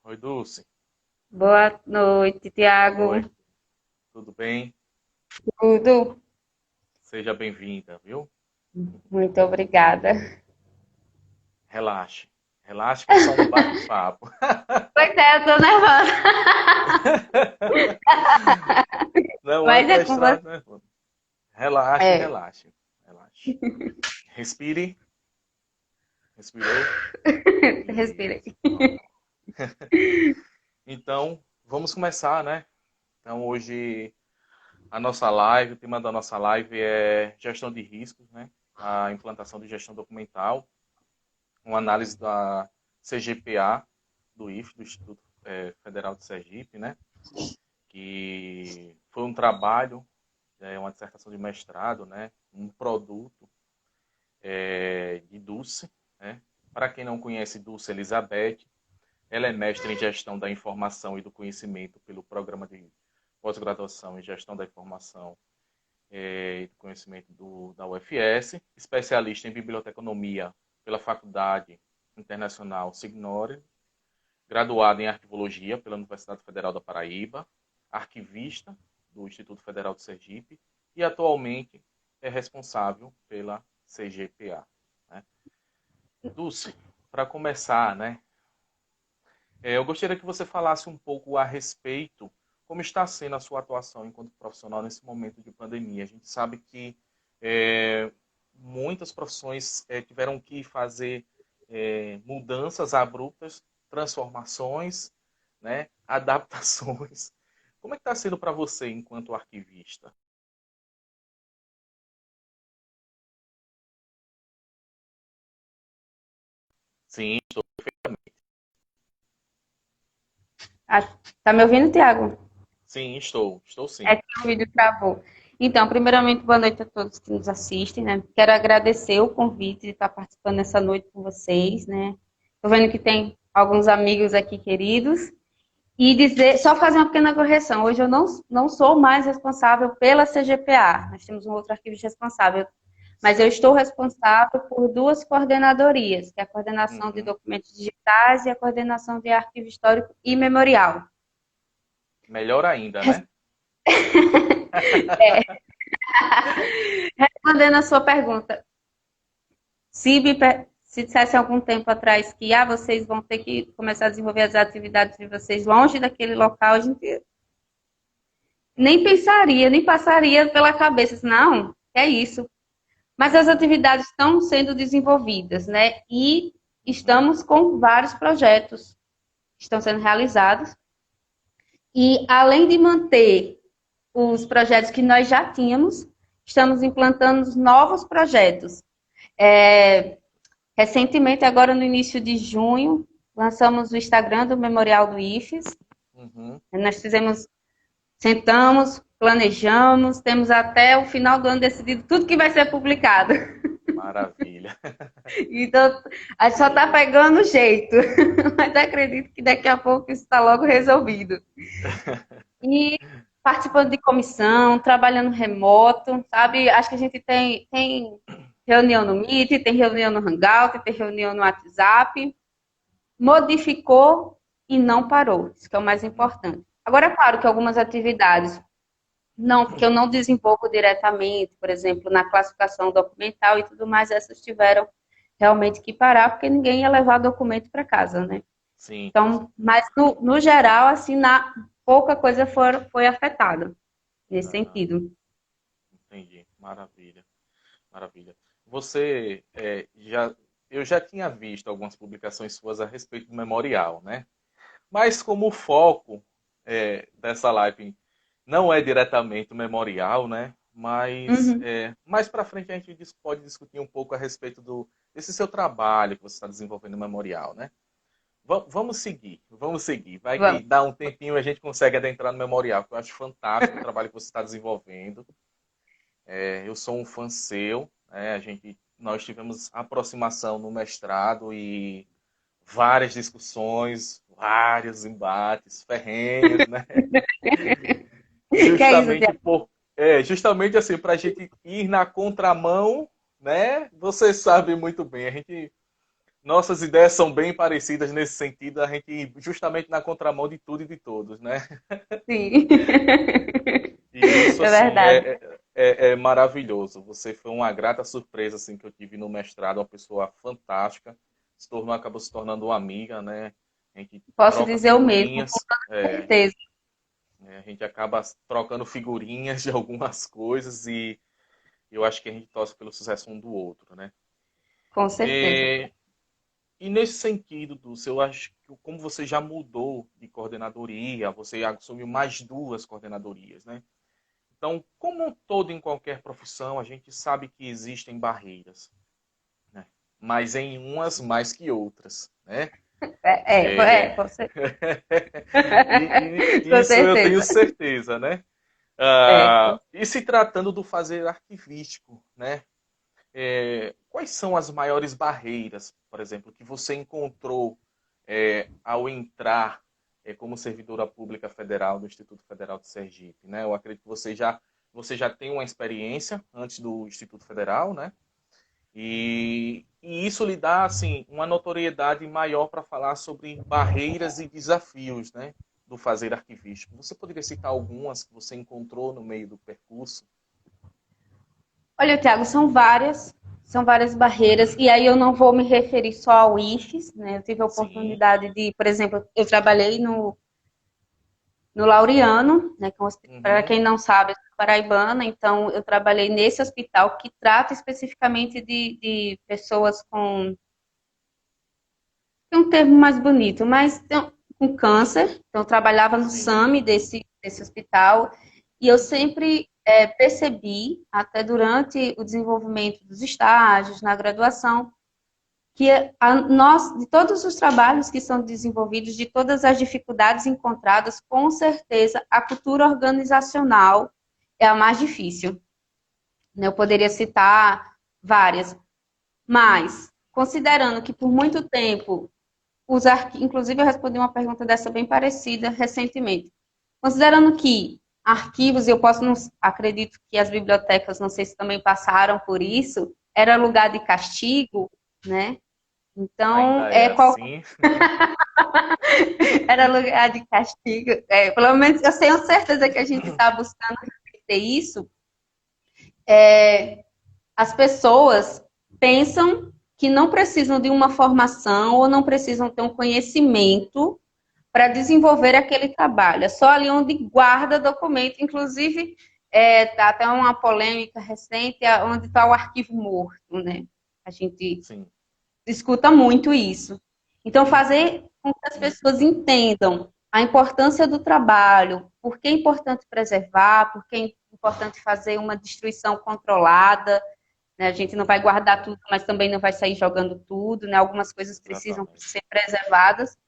Oi, Dulce. Boa noite, Boa Tiago. noite. Tudo bem? Tudo? Seja bem-vinda, viu? Muito obrigada. Relaxe. Relaxe que é só um bate-papo. Pois é, eu tô nervosa. Não é Mas para é com você. estar nervoso. Relaxe, É, relaxe. Relaxe. Respire. Respirou? respirei. Isso. Pronto. Então, vamos começar, né? Então, hoje, a nossa live, o tema da nossa live é gestão de riscos, né? A implantação de gestão documental, uma análise da CGPA, do IF, do Instituto Federal de Sergipe, né? Que foi um trabalho, uma dissertação de mestrado, né? Um produto de Dulce, né? Para quem não conhece Dulce Elizabeth, ela é mestre em gestão da informação e do conhecimento pelo programa de pós-graduação em gestão da informação e do conhecimento da UFS, especialista em biblioteconomia pela Faculdade Internacional Signore, graduada em arquivologia pela Universidade Federal da Paraíba, arquivista do Instituto Federal de Sergipe e atualmente é responsável pela CGPA. Né? Dulce, para começar, né, eu gostaria que você falasse um pouco a respeito como está sendo a sua atuação enquanto profissional nesse momento de pandemia. A gente sabe que é, muitas profissões tiveram que fazer mudanças abruptas, transformações, né, adaptações. Como é que está sendo para você enquanto arquivista? Sim, Ah, tá me ouvindo, Tiago? sim, estou É sim. que o vídeo travou. Então, primeiramente, boa noite a todos que nos assistem, né? Quero agradecer o convite de estar participando nessa noite com vocês, né? Tô vendo que tem alguns amigos aqui queridos. E dizer, só fazer uma pequena correção. Hoje eu não sou mais responsável pela CGPA. Nós temos um outro arquivo responsável. Mas eu estou responsável por duas coordenadorias, que é a coordenação de Uhum. documentos digitais e a coordenação de arquivo histórico e memorial. Melhor ainda, né? Respondendo a sua pergunta, se dissesse algum tempo atrás que vocês vão ter que começar a desenvolver as atividades de vocês longe daquele local, a gente nem pensaria, nem passaria pela cabeça, não, é isso. Mas as Uhum. atividades estão sendo desenvolvidas, né? E Uhum. estamos com vários projetos que estão sendo realizados. E além de manter os projetos que nós já tínhamos, estamos implantando novos projetos. É, recentemente, agora no início de junho, lançamos o Instagram do Memorial do IFES. Uhum. Nós fizemos, sentamos, planejamos, temos até o final do ano decidido tudo que vai ser publicado. Maravilha. Então, a gente só está pegando o jeito. Mas acredito que daqui a pouco isso está logo resolvido. E participando de comissão, trabalhando remoto, sabe? Acho que a gente tem reunião no Meet, tem reunião no Hangout, tem reunião no WhatsApp. Modificou e não parou. Isso que é o mais importante. Agora, é claro que algumas atividades não, que eu não desenvolvo diretamente, por exemplo, na classificação documental e tudo mais, essas tiveram realmente que parar, porque ninguém ia levar documento para casa, né? Sim, com Então, certeza. mas no geral, assim, pouca coisa foi afetada nesse Aham, sentido. entendi. Maravilha, maravilha. Você eu já tinha visto algumas publicações suas a respeito do memorial, né? Mas como o foco dessa live não é diretamente o memorial, né? Mas Uhum. mais para frente a gente pode discutir um pouco a respeito desse seu trabalho que você está desenvolvendo no memorial, né? Vamos seguir, vamos seguir. Vai que Vamos. dá um tempinho e a gente consegue adentrar no memorial, que eu acho fantástico o trabalho que você está desenvolvendo. Eu sou um fã seu, né? Nós tivemos aproximação no mestrado e várias discussões, vários embates ferrenhos, né? Que é isso, Justamente Tiago? justamente assim, para a gente ir na contramão, né? Você sabe muito bem, a gente nossas ideias são bem parecidas nesse sentido, a gente justamente na contramão de tudo e de todos, né? Sim. E isso, É assim, verdade. é maravilhoso. Você foi uma grata surpresa, assim, que eu tive no mestrado, uma pessoa fantástica, acabou se tornando uma amiga, né? A gente Posso troca dizer o mesmo, com figurinhas, certeza. a gente acaba trocando figurinhas de algumas coisas e eu acho que a gente torce pelo sucesso um do outro, né? Com certeza. E, e nesse sentido, Dulce, eu acho que como você já mudou de coordenadoria, você assumiu mais duas coordenadorias, né? Então, como um todo em qualquer profissão, a gente sabe que existem barreiras, né? Mas em umas mais que outras, né? É... Com certeza. Com Isso eu tenho certeza. certeza, né? É. E se tratando do fazer arquivístico, né? Quais são as maiores barreiras, por exemplo, que você encontrou ao entrar como servidora pública federal do Instituto Federal de Sergipe, né? Eu acredito que você já tem uma experiência antes do Instituto Federal, né? E isso lhe dá assim uma notoriedade maior para falar sobre barreiras e desafios, né? Do fazer arquivístico. Você poderia citar algumas que você encontrou no meio do percurso? Olha, Tiago, são várias barreiras, e aí eu não vou me referir só ao IFES, né? Eu tive a Sim. oportunidade de, por exemplo, eu trabalhei no Laureano, né? Para Uhum. quem não sabe, eu sou paraibana, então eu trabalhei nesse hospital que trata especificamente de pessoas com tem um termo mais bonito, mas com câncer. Então, eu trabalhava no Sim. SAMI desse hospital e eu sempre percebi, até durante o desenvolvimento dos estágios, na graduação, que nós, de todos os trabalhos que são desenvolvidos, de todas as dificuldades encontradas, com certeza a cultura organizacional é a mais difícil. Eu poderia citar várias, mas considerando que por muito tempo inclusive, eu respondi uma pergunta dessa bem parecida recentemente. Considerando que arquivos, eu posso não acredito que as bibliotecas, não sei se também passaram por isso, era lugar de castigo, né? Então, Ainda é assim. era lugar de castigo. Pelo menos eu tenho certeza que a gente está buscando ter isso. As pessoas pensam que não precisam de uma formação ou não precisam ter um conhecimento para desenvolver aquele trabalho. É só ali onde guarda documento. Inclusive, tá até uma polêmica recente onde está o arquivo morto, né? A gente Sim. escuta muito isso. Então, Uhum. fazer com que as pessoas entendam a importância do trabalho, por que é importante preservar, por que é importante fazer uma destruição controlada, né? A gente não vai guardar tudo, mas também não vai sair jogando tudo, né? Algumas coisas precisam Exatamente. ser preservadas.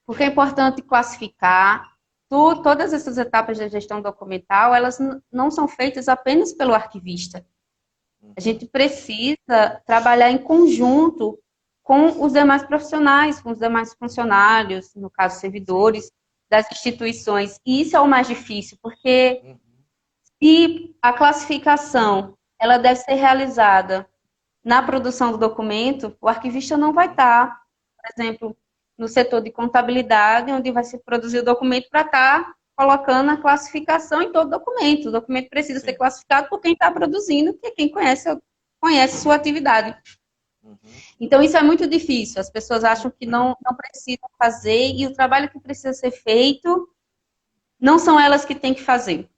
Porque é importante classificar. Todas essas etapas da gestão documental, elas não são feitas apenas pelo arquivista. A Uhum. gente precisa trabalhar em conjunto com os demais profissionais, com os demais funcionários, no caso, Sim. servidores das instituições. E isso é o mais difícil, porque Uhum. se a classificação ela deve ser realizada na produção do documento, o arquivista não vai Uhum. estar, por exemplo, no setor de contabilidade, onde vai se produzir o documento para estar colocando a classificação em todo documento. O documento precisa ser Sim. classificado por quem está produzindo, que é quem conhece sua atividade. Uhum. Então, isso é muito difícil. As pessoas acham que não precisam fazer e o trabalho que precisa ser feito não são elas que têm que fazer.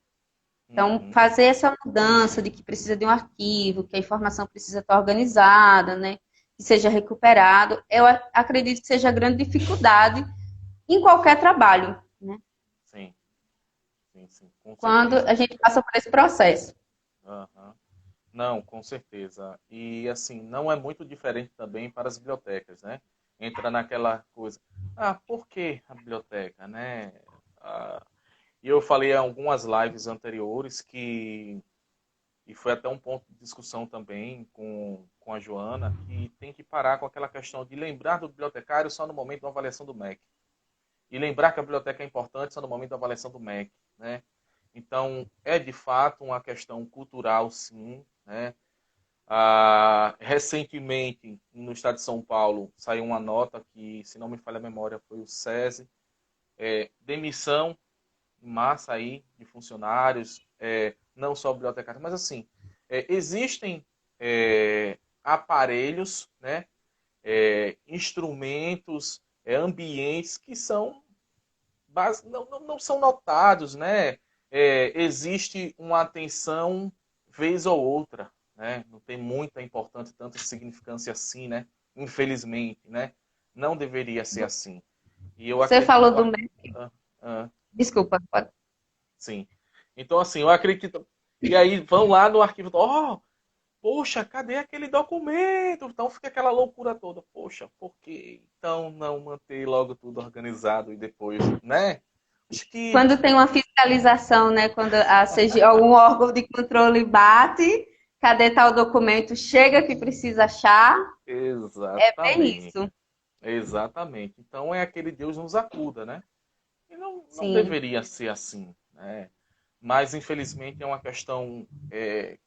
Então, Uhum. fazer essa mudança de que precisa de um arquivo, que a informação precisa estar organizada, né? Que seja recuperado, eu acredito que seja a grande dificuldade em qualquer trabalho, né? Sim. Sim, sim, com Quando certeza. a gente passa por esse processo. Aham. Não, com certeza. E assim, não é muito diferente também para as bibliotecas, né? Entra naquela coisa, por que a biblioteca, né? Ah, e eu falei em algumas lives anteriores e foi até um ponto de discussão também com a Joana, que tem que parar com aquela questão de lembrar do bibliotecário só no momento da avaliação do MEC. E lembrar que a biblioteca é importante só no momento da avaliação do MEC, né? Então, é de fato uma questão cultural, sim, né? Recentemente, no estado de São Paulo, saiu uma nota que, se não me falha a memória, foi o SESI, demissão em massa aí de funcionários, não só bibliotecários, mas assim, existem aparelhos, né, instrumentos, ambientes que são não são notados, né? Existe uma atenção vez ou outra, né? Não tem muita importância, tanta significância assim, né? Infelizmente, né? Não deveria ser assim. E eu Você acredito que falou do MEC. ah, ah, Desculpa, pode. sim. Então assim, eu acredito. E aí vão lá no arquivo, poxa, cadê aquele documento? Então fica aquela loucura toda. Poxa, por que então não manter logo tudo organizado e depois, né? Acho que Quando tem uma fiscalização, né? Quando algum órgão de controle bate, cadê tal documento? Chega que precisa achar. É bem exatamente, isso. exatamente. Então é aquele Deus nos acuda, né? E não Sim. deveria ser assim, né? Mas infelizmente é uma questão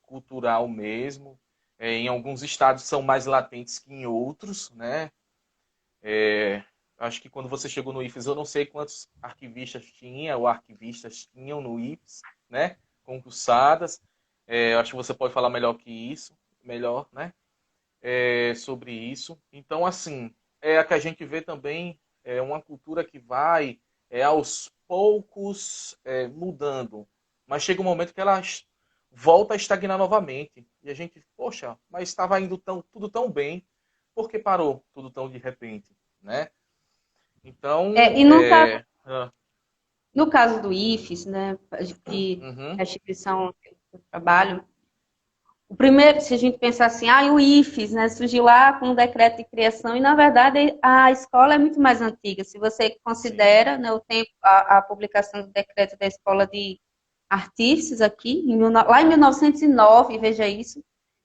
cultural mesmo. Em alguns estados são mais latentes que em outros, né? Acho que quando você chegou no IFES, eu não sei quantos arquivistas tinha ou arquivistas tinham no IFES, né? Concursadas. Acho que você pode falar melhor que isso, melhor, né? Sobre isso. Então, assim, é a que a gente vê também uma cultura que vai aos poucos mudando. Mas chega um momento que ela volta a estagnar novamente. E a gente, poxa, mas estava indo tudo tão bem, por que parou tudo tão de repente, né? Então, E no caso do IFES, né, que é uhum, a instituição que eu trabalho, o primeiro, se a gente pensar assim, o IFES, né, surgiu lá com um decreto de criação, e na verdade a escola é muito mais antiga. Se você sim, considera, né, o tempo, a publicação do decreto da escola de artífices aqui, lá em 1909, veja isso,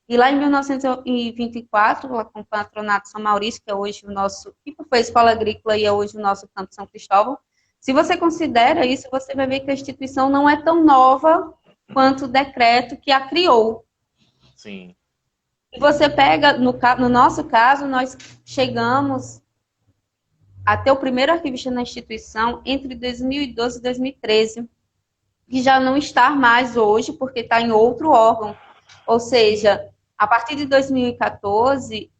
e lá em 1924, lá com o Patronato São Maurício, que é hoje o nosso, que foi a escola agrícola e é hoje o nosso campo São Cristóvão. Se você considera isso, você vai ver que a instituição não é tão nova quanto o decreto que a criou. sim, E você pega, no nosso caso, nós chegamos a ter o primeiro arquivista na instituição entre 2012 e 2013, que já não está mais hoje, porque está em outro órgão. Ou sim, seja, a partir de 2014,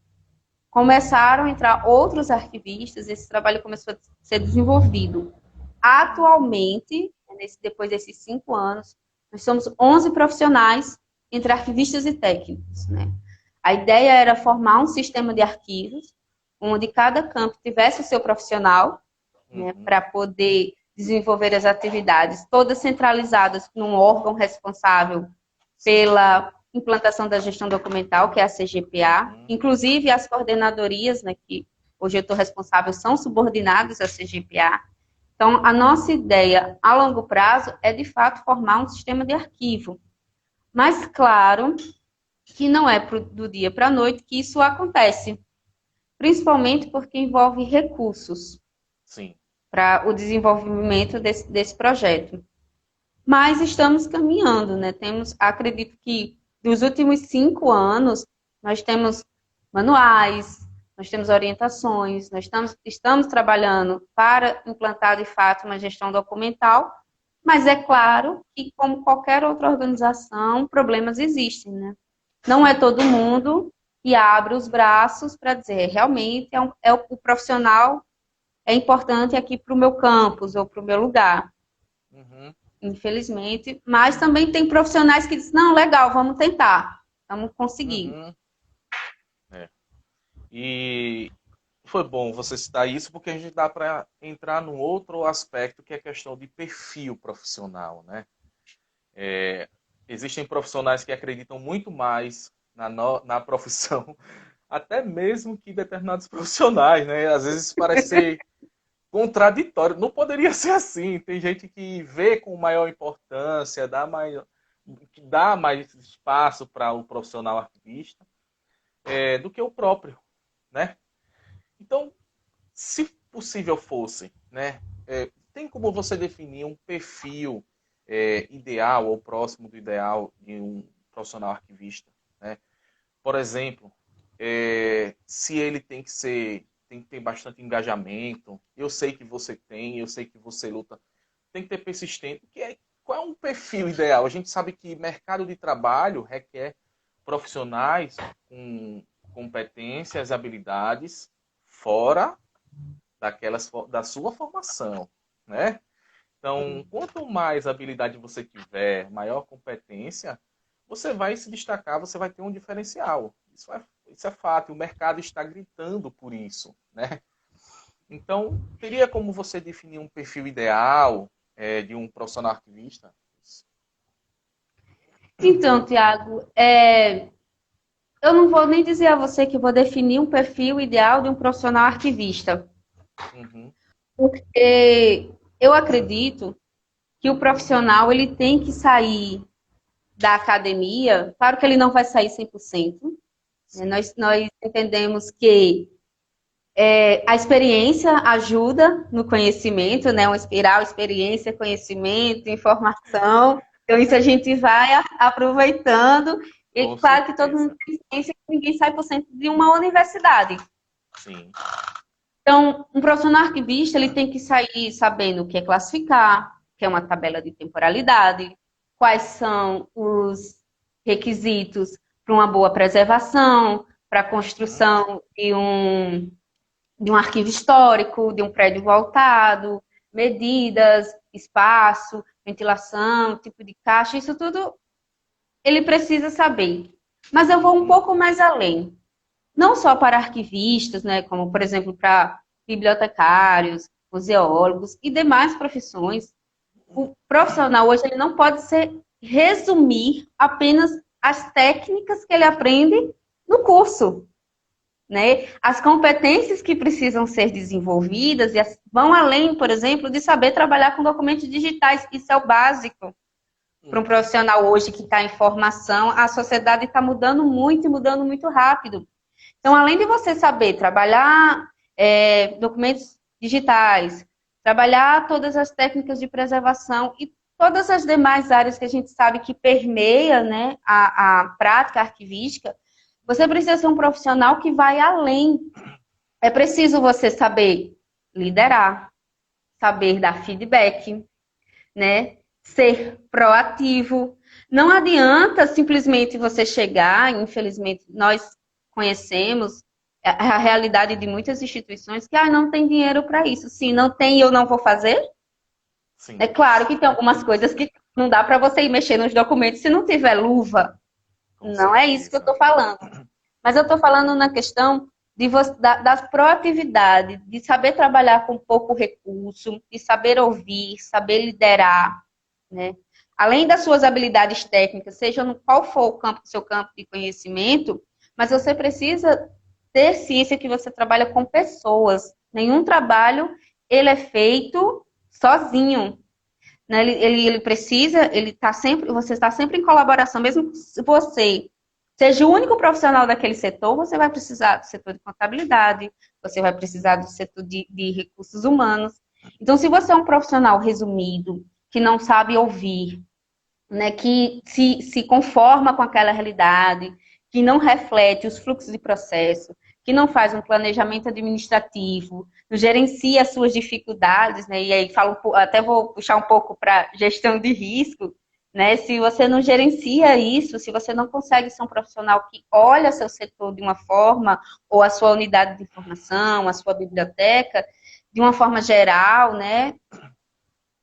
começaram a entrar outros arquivistas, esse trabalho começou a ser desenvolvido. Atualmente, depois desses 5 anos, nós somos 11 profissionais entre arquivistas e técnicos, né? A ideia era formar um sistema de arquivos, onde cada campo tivesse o seu profissional, né, uhum, para poder desenvolver as atividades, todas centralizadas num órgão responsável sim, pela implantação da gestão documental, que é a CGPA. uhum, Inclusive, as coordenadorias, né, que hoje eu estou responsável, são subordinadas à CGPA. Então, a nossa ideia a longo prazo é, de fato, formar um sistema de arquivo. Mas, claro, que não é do dia para a noite que isso acontece, principalmente porque envolve recursos sim, para o desenvolvimento desse projeto. Mas estamos caminhando, né? Acredito que dos últimos 5 anos, nós temos manuais, nós temos orientações, nós estamos trabalhando para implantar de fato uma gestão documental, mas é claro que, como qualquer outra organização, problemas existem, né? Não é sim, todo mundo que abre os braços para dizer, realmente o profissional é importante aqui para o meu campus ou para o meu lugar, uhum, infelizmente. Mas também tem profissionais que dizem, não, legal, vamos tentar, vamos conseguir. uhum. É. E foi bom você citar isso, porque a gente dá para entrar num outro aspecto, que é a questão de perfil profissional, né? Existem profissionais que acreditam muito mais na profissão, até mesmo que determinados profissionais, né? Às vezes parece ser contraditório. Não poderia ser assim. Tem gente que vê com maior importância, que dá mais espaço para o profissional arquivista do que o próprio, né? Então, se possível fosse, né? Tem como você definir um perfil ideal ou próximo do ideal de um profissional arquivista, né? por exemplo, se ele tem que ter bastante engajamento, eu sei que você tem, eu sei que você luta, tem que ter persistente, qual é um perfil ideal? A gente sabe que mercado de trabalho requer profissionais com competências, habilidades fora da sua formação, né? Então, quanto mais habilidade você tiver, maior competência, você vai se destacar, você vai ter um diferencial. Isso é fato, o mercado está gritando por isso, né? Então, teria como você definir um perfil ideal de um profissional arquivista? Então, Tiago, eu não vou nem dizer a você que eu vou definir um perfil ideal de um profissional arquivista, Uhum, porque eu acredito que o profissional ele tem que sair da academia, claro que ele não vai sair 100%, né? sim. Nós entendemos que a experiência ajuda no conhecimento, né? Uma espiral, experiência, conhecimento, informação. Então, isso a gente vai aproveitando. E Com claro que todo mundo certeza. tem ciência que ninguém sai por cento de uma universidade. Sim. Então, um profissional arquivista, ele tem que sair sabendo o que é classificar, o que é uma tabela de temporalidade, quais são os requisitos para uma boa preservação, para a Uhum, construção de um arquivo histórico, de um prédio voltado, medidas, espaço, ventilação, tipo de caixa, isso tudo ele precisa saber. Mas eu vou um uhum, pouco mais além. Não só para arquivistas, né, como, por exemplo, para bibliotecários, museólogos e demais profissões. O profissional hoje ele não pode resumir apenas as técnicas que ele aprende no curso. Né? As competências que precisam ser desenvolvidas vão além, por exemplo, de saber trabalhar com documentos digitais. Isso é o básico para um uhum. profissional hoje que está em formação. A sociedade está mudando muito e mudando muito rápido. Então, além de você saber trabalhar documentos digitais, trabalhar todas as técnicas de preservação e todas as demais áreas que a gente sabe que permeia, né, a prática arquivística, você precisa ser um profissional que vai além. É preciso você saber liderar, saber dar feedback, né? Ser proativo. Não adianta simplesmente você chegar, infelizmente, nós conhecemos a realidade de muitas instituições que não tem dinheiro para isso. Sim, não tem e eu não vou fazer. É Sim. claro que tem algumas coisas que não dá para você ir mexer nos documentos se não tiver luva. Com Não é isso que eu certeza. estou falando. Mas eu estou falando na questão da proatividade, de saber trabalhar com pouco recurso, de saber ouvir, saber liderar, né? Além das suas habilidades técnicas, seja no qual for o seu campo de conhecimento, mas você precisa ter ciência que você trabalha com pessoas. Nenhum trabalho ele é feito sozinho, né? Ele precisa, você está sempre em colaboração, mesmo se você seja o único profissional daquele setor, você vai precisar do setor de contabilidade, você vai precisar do setor de recursos humanos. Então, se você é um profissional resumido, que não sabe ouvir, né, que se conforma com aquela realidade, que não reflete os fluxos de processo, que não faz um planejamento administrativo, não gerencia as suas dificuldades, né, e aí até vou puxar um pouco para gestão de risco, né, se você não gerencia isso, se você não consegue ser um profissional que olha seu setor de uma forma, ou a sua unidade de informação, a sua biblioteca, de uma forma geral, né,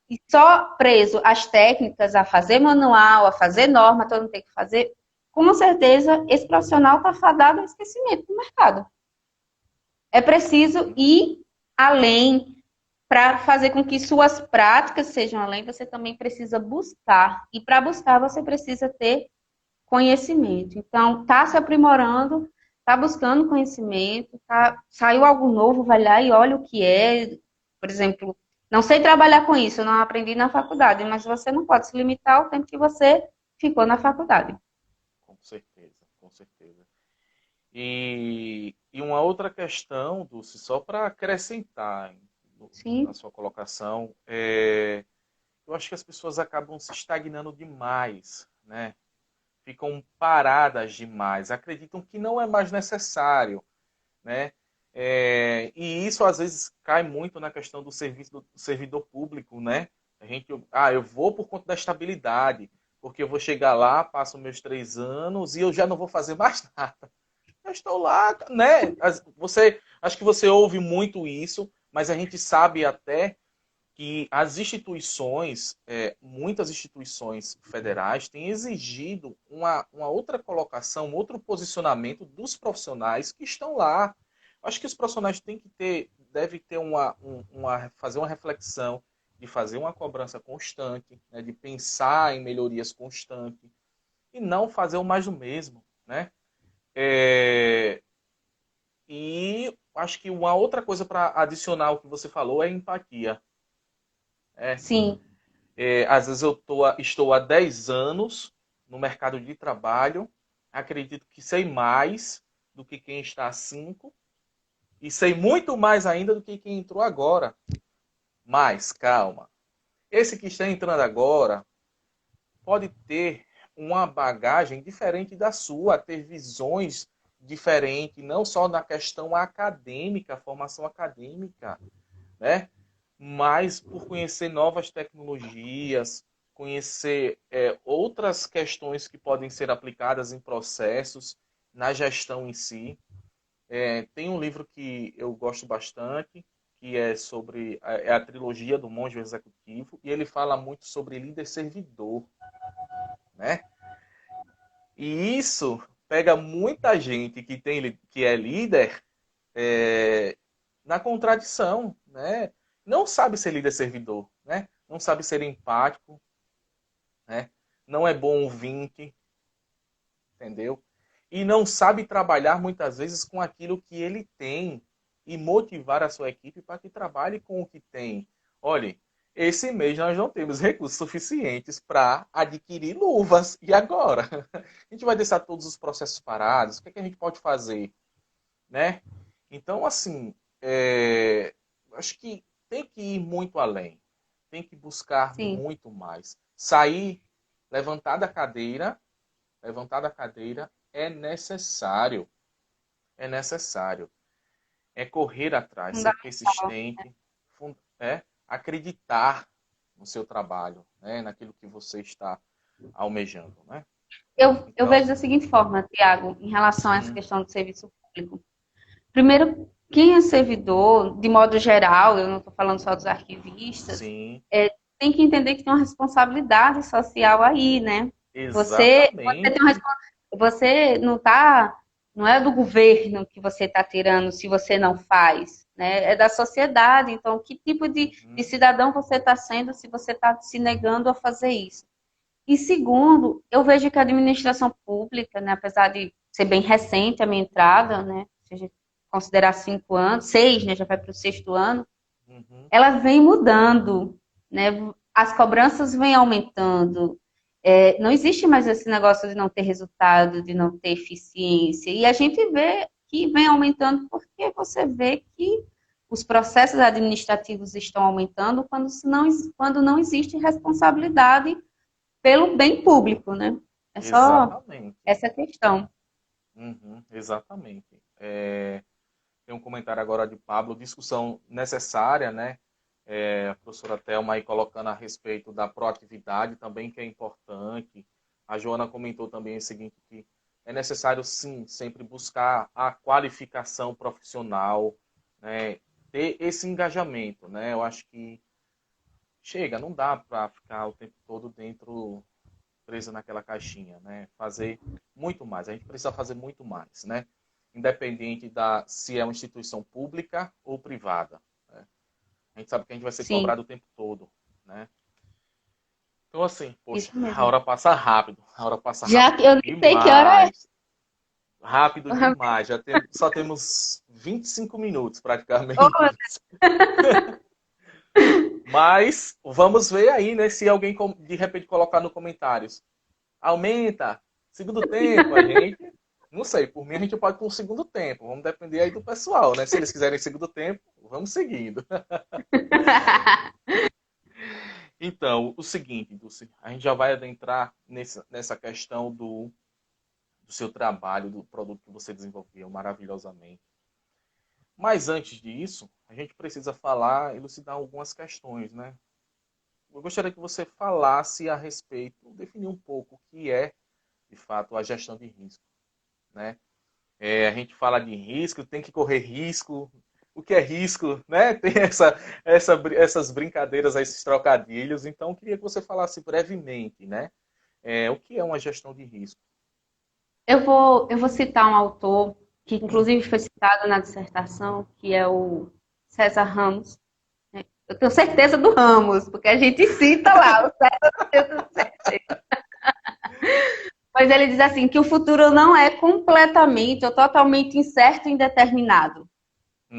e só preso às técnicas, a fazer manual, a fazer norma, todo mundo tem que fazer, com certeza esse profissional está fadado ao esquecimento do mercado. É preciso Uhum. ir além para fazer com que suas práticas sejam além, você também precisa buscar. E para buscar, você precisa ter conhecimento. Então, está se aprimorando, está buscando conhecimento, saiu algo novo, vai lá e olha o que é. Por exemplo, não sei trabalhar com isso, eu não aprendi na faculdade, mas você não pode se limitar ao tempo que você ficou na faculdade. Com certeza, com certeza. E uma outra questão, Dulce, só para acrescentar na Sim, sua colocação, eu acho que as pessoas acabam se estagnando demais, né? ficam paradas demais, acreditam que não é mais necessário, né? E isso às vezes cai muito na questão do serviço do servidor público, né? Eu vou por conta da estabilidade, porque eu vou chegar lá, passo meus 3 anos e eu já não vou fazer mais nada. Eu estou lá, né? Acho que você ouve muito isso, mas a gente sabe até que as instituições, muitas instituições federais, têm exigido uma outra colocação, um outro posicionamento dos profissionais que estão lá. Acho que os profissionais devem ter fazer uma reflexão, de fazer uma cobrança constante, né, de pensar em melhorias constantes e não fazer o mais do mesmo, né? É, E acho que uma outra coisa para adicionar ao que você falou é empatia. É, Sim, Às vezes estou há 10 anos no mercado de trabalho, acredito que sei mais do que quem está há 5 e sei muito mais ainda do que quem entrou agora. Mas, calma, esse que está entrando agora pode ter uma bagagem diferente da sua, ter visões diferentes, não só na questão acadêmica, formação acadêmica, né? Mas por conhecer novas tecnologias, conhecer outras questões que podem ser aplicadas em processos, na gestão em si. Tem um livro que eu gosto bastante, que é sobre a trilogia do Monge Executivo, e ele fala muito sobre líder servidor, né? E isso pega muita gente que é líder é, na contradição, né? Não sabe ser líder servidor, né? Não sabe ser empático, né? Não é bom ouvinte, entendeu? E não sabe trabalhar muitas vezes com aquilo que ele tem e motivar a sua equipe para que trabalhe com o que tem. Olhe, esse mês nós não temos recursos suficientes para adquirir luvas. E agora? A gente vai deixar todos os processos parados? O que é que a gente pode fazer? Né? Então, assim, acho que tem que ir muito além. Tem que buscar sim. muito mais. Sair, levantar da cadeira é necessário. É necessário. É correr atrás, ser Fundamental. persistente, acreditar no seu trabalho, né? Naquilo que você está almejando, né? Eu Então, vejo da seguinte forma, Tiago, em relação a essa sim, questão do serviço público. Primeiro, quem é servidor, de modo geral, eu não estou falando só dos arquivistas, sim, tem que entender que tem uma responsabilidade social aí, né? Você tem uma, exatamente. você não tá, não é do governo que você está tirando se você não faz, né? É da sociedade. Então, que tipo de Uhum, cidadão você está sendo se você está se negando a fazer isso? E segundo, eu vejo que a administração pública, né, apesar de ser bem recente a minha entrada, né, se a gente considerar 5 anos, 6, né, já vai para o sexto ano, uhum, ela vem mudando, né, as cobranças vêm aumentando, não existe mais esse negócio de não ter resultado, de não ter eficiência, e a gente vê que vem aumentando porque você vê que os processos administrativos estão aumentando quando não existe responsabilidade pelo bem público, né? É só exatamente. essa questão. Uhum, exatamente. Tem um comentário agora de Pablo, discussão necessária, né? A professora Thelma aí colocando a respeito da proatividade também, que é importante. A Joana comentou também o seguinte, que é necessário, sim, sempre buscar a qualificação profissional, né? Ter esse engajamento, né? Eu acho que chega, não dá para ficar o tempo todo presa naquela caixinha, né? Fazer muito mais. A gente precisa fazer muito mais, né? Independente se é uma instituição pública ou privada. Né? A gente sabe que a gente vai ser Sim, cobrado o tempo todo, né? Então, assim, poxa, isso a mesmo. hora passa rápido. A hora passa Já rápido que eu nem sei que hora é. demais. Rápido demais. Só temos 25 minutos, praticamente. Mas vamos ver aí, né? Se alguém de repente colocar nos comentários. Aumenta. Segundo tempo, a gente. Não sei, por mim a gente pode ir para um segundo tempo. Vamos depender aí do pessoal, né? Se eles quiserem segundo tempo, vamos seguindo. Então, o seguinte, Dulce, a gente já vai adentrar nessa questão do seu trabalho, do produto que você desenvolveu maravilhosamente. Mas antes disso, a gente precisa falar, elucidar algumas questões, né? Eu gostaria que você falasse a respeito, definir um pouco o que é, de fato, a gestão de risco, né? A gente fala de risco, tem que correr risco. O que é risco, né? Tem essas brincadeiras, esses trocadilhos. Então, eu queria que você falasse brevemente, né? O que é uma gestão de risco? Eu vou citar um autor que, inclusive, foi citado na dissertação, que é o César Ramos. Eu tenho certeza do Ramos, porque a gente cita lá, o César eu tenho certeza. Mas ele diz assim, que o futuro não é completamente ou totalmente incerto e indeterminado.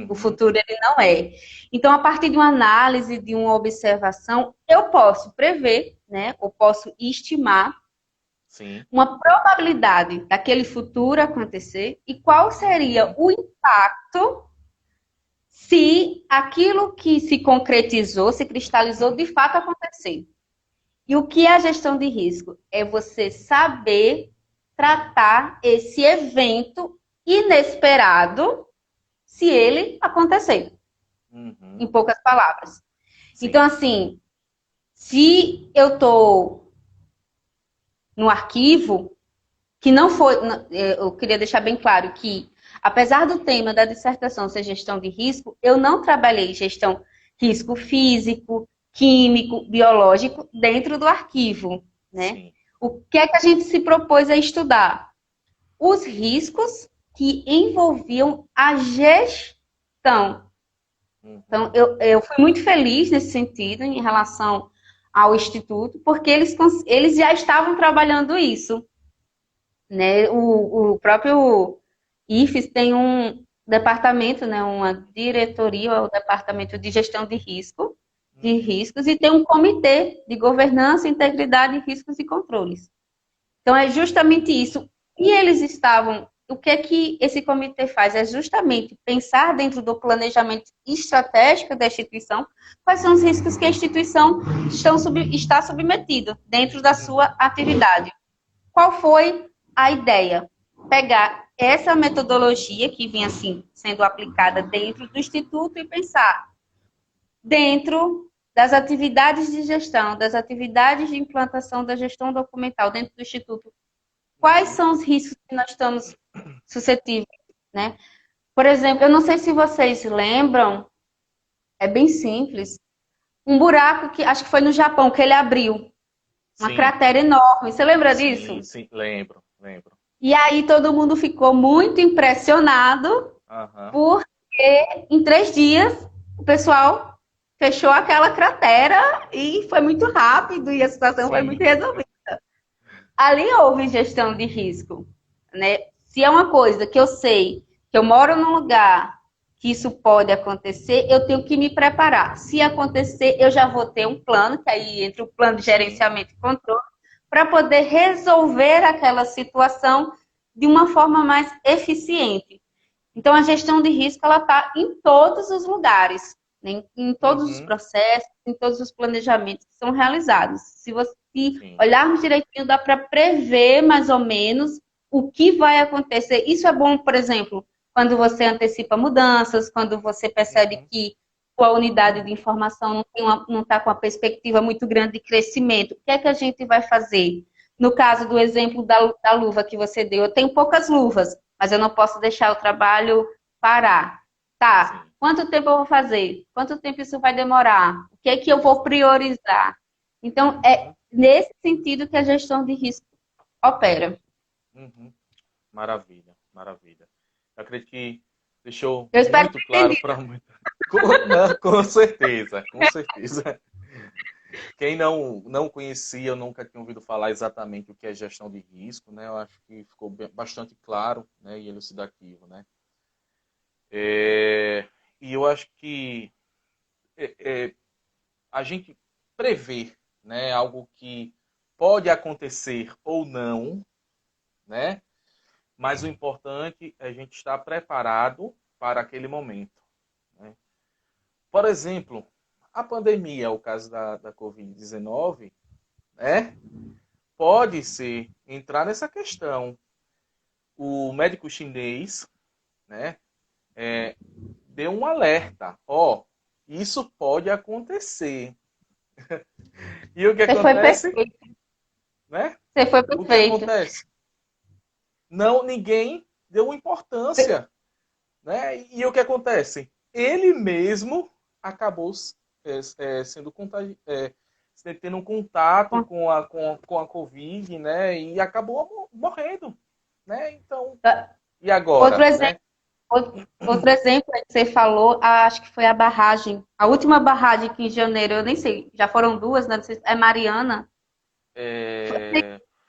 O Uhum, futuro ele não é. Então, a partir de uma análise, de uma observação, eu posso prever, né, ou posso estimar sim. uma probabilidade daquele futuro acontecer e qual seria Uhum, o impacto se aquilo que se concretizou, se cristalizou, de fato acontecer. E o que é a gestão de risco? É você saber tratar esse evento inesperado se ele acontecer, em uhum, poucas palavras. Então, sim. assim, se eu estou no arquivo, que não foi. Eu queria deixar bem claro que, apesar do tema da dissertação ser gestão de risco, eu não trabalhei gestão risco físico, químico, biológico dentro do arquivo, né? Sim. O que é que a gente se propôs a estudar? Os riscos que envolviam a gestão. Então, Uhum, eu fui muito feliz nesse sentido, em relação ao Instituto, porque eles já estavam trabalhando isso, né? O próprio IFES tem um departamento, né? Uma diretoria, o departamento de gestão de uhum, riscos, e tem um comitê de governança, integridade, riscos e controles. Então, é justamente isso. E eles estavam. O que é que esse comitê faz? É justamente pensar dentro do planejamento estratégico da instituição quais são os riscos que a instituição está submetida dentro da uhum, sua atividade. Qual foi a ideia? Pegar essa metodologia que vinha assim sendo aplicada dentro do instituto e pensar dentro das atividades de gestão, das atividades de implantação da gestão documental dentro do instituto, quais uhum. são os riscos que nós estamos suscetíveis, né? Por exemplo, eu não sei se vocês lembram, é bem simples, um buraco que acho que foi no Japão que ele abriu, uma Sim, cratera enorme. Você lembra sim, disso? sim. Lembro, lembro. E aí todo mundo ficou muito impressionado, Aham, porque em 3 dias o pessoal fechou aquela cratera e foi muito rápido e a situação foi muito sim. resolvida. Ali houve gestão de risco, né? Se é uma coisa que eu sei que eu moro num lugar que isso pode acontecer, eu tenho que me preparar. Se acontecer, eu já vou ter um plano, que aí entra o plano de Sim. gerenciamento e controle, para poder resolver aquela situação de uma forma mais eficiente. Então, a gestão de risco ela está em todos os lugares, né? Em todos os Uhum, processos, em todos os planejamentos que são realizados. Se você sim. olharmos direitinho, dá para prever mais ou menos o que vai acontecer. Isso é bom, por exemplo, quando você antecipa mudanças, quando você percebe Uhum, que a unidade de informação não está com uma perspectiva muito grande de crescimento. O que é que a gente vai fazer? No caso do exemplo da luva que você deu, eu tenho poucas luvas, mas eu não posso deixar o trabalho parar. Tá, sim. quanto tempo eu vou fazer? Quanto tempo isso vai demorar? O que é que eu vou priorizar? Então, é Uhum, nesse sentido que a gestão de risco opera. uhum. Maravilha, maravilha. Eu acredito que deixou Eu espero muito ter claro entendido. para muito. Não, com certeza, com certeza. Quem não conhecia, eu nunca tinha ouvido falar exatamente o que é gestão de risco, né? Eu acho que ficou bastante claro, né, e elucidativo, né? É, e eu acho que é, a gente prever, né, algo que pode acontecer ou não, né? Mas o importante é a gente estar preparado para aquele momento, né? Por exemplo, a pandemia, o caso da Covid-19, né, pode ser entrar nessa questão. O médico chinês, né, deu um alerta. Ó, isso pode acontecer. E o que Você foi acontece? perfeito. Né? Você foi O que perfeito. acontece? Não, ninguém deu importância. Né? E o que acontece? Ele mesmo acabou sendo tendo um contato com a Covid, né? E acabou morrendo. Né? Então, e Outro agora? exemplo, Né? outro exemplo que você falou, acho que foi a barragem. A última barragem que em janeiro, eu nem sei, já foram duas, né? Não sei, é Mariana.